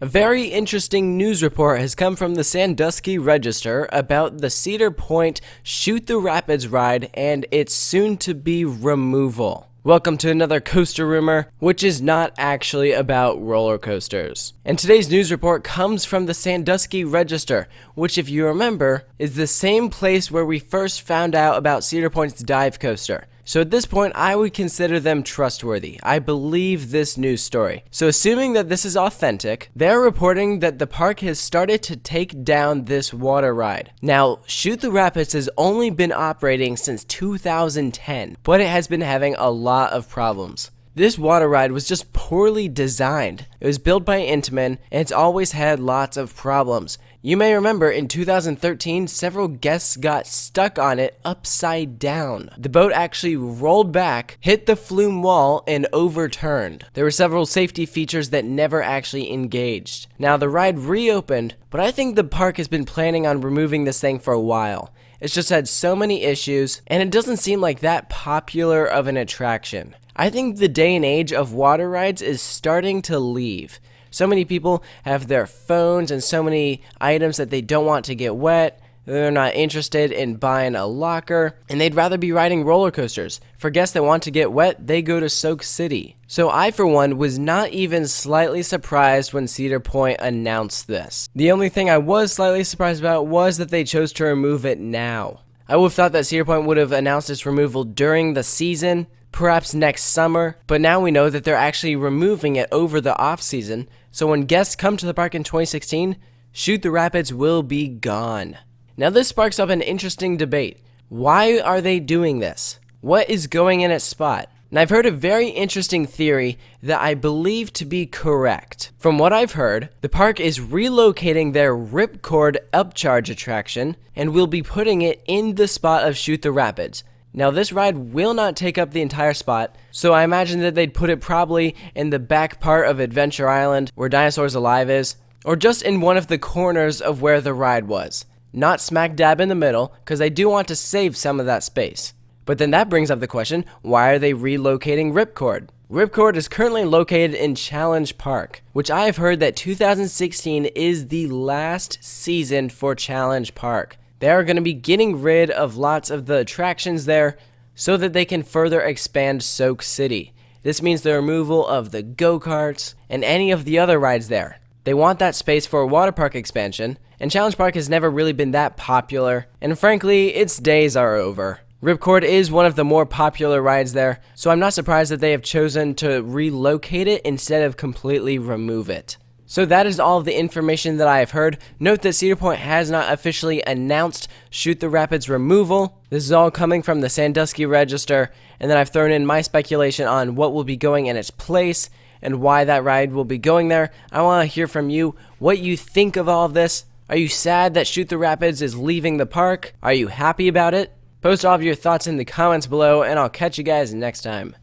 A very interesting news report has come from the Sandusky Register about the Cedar Point Shoot the Rapids ride and its soon-to-be removal. Welcome to another coaster rumor, which is not actually about roller coasters. And today's news report comes from the Sandusky Register, which, if you remember, is the same place where we first found out about Cedar Point's dive coaster. So at this point, I would consider them trustworthy. I believe this news story. So assuming that this is authentic, they're reporting that the park has started to take down this water ride. Now, Shoot the Rapids has only been operating since 2010, but it has been having a lot of problems. This water ride was just poorly designed. It was built by Intamin, and it's always had lots of problems. You may remember in 2013, several guests got stuck on it upside down. The boat actually rolled back, hit the flume wall, and overturned. There were several safety features that never actually engaged. Now, the ride reopened, but I think the park has been planning on removing this thing for a while. It's just had so many issues, and it doesn't seem like that popular of an attraction. I think the day and age of water rides is starting to leave. So many people have their phones and so many items that they don't want to get wet. They're not interested in buying a locker, and they'd rather be riding roller coasters. For guests that want to get wet, they go to Soak City. So I, for one, was not even slightly surprised when Cedar Point announced this. The only thing I was slightly surprised about was that they chose to remove it now. I would have thought that Cedar Point would have announced its removal during the season, perhaps next summer, but now we know that they're actually removing it over the off-season, so when guests come to the park in 2016, Shoot the Rapids will be gone. Now this sparks up an interesting debate. Why are they doing this? What is going in its spot? And I've heard a very interesting theory that I believe to be correct. From what I've heard, the park is relocating their Ripcord upcharge attraction and will be putting it in the spot of Shoot the Rapids. Now this ride will not take up the entire spot, so I imagine that they'd put it probably in the back part of Adventure Island where Dinosaurs Alive is, or just in one of the corners of where the ride was. Not smack dab in the middle, because I do want to save some of that space. But then that brings up the question, why are they relocating Ripcord? Ripcord is currently located in Challenge Park, which I have heard that 2016 is the last season for Challenge Park. They are going to be getting rid of lots of the attractions there so that they can further expand Soak City. This means the removal of the go-karts and any of the other rides there. They want that space for a water park expansion, and Challenge Park has never really been that popular, and frankly, its days are over. Ripcord is one of the more popular rides there, so I'm not surprised that they have chosen to relocate it instead of completely remove it. So that is all of the information that I have heard. Note that Cedar Point has not officially announced Shoot the Rapids removal. This is all coming from the Sandusky Register, and then I've thrown in my speculation on what will be going in its place and why that ride will be going there. I want to hear from you what you think of all of this. Are you sad that Shoot the Rapids is leaving the park? Are you happy about it? Post all of your thoughts in the comments below, and I'll catch you guys next time.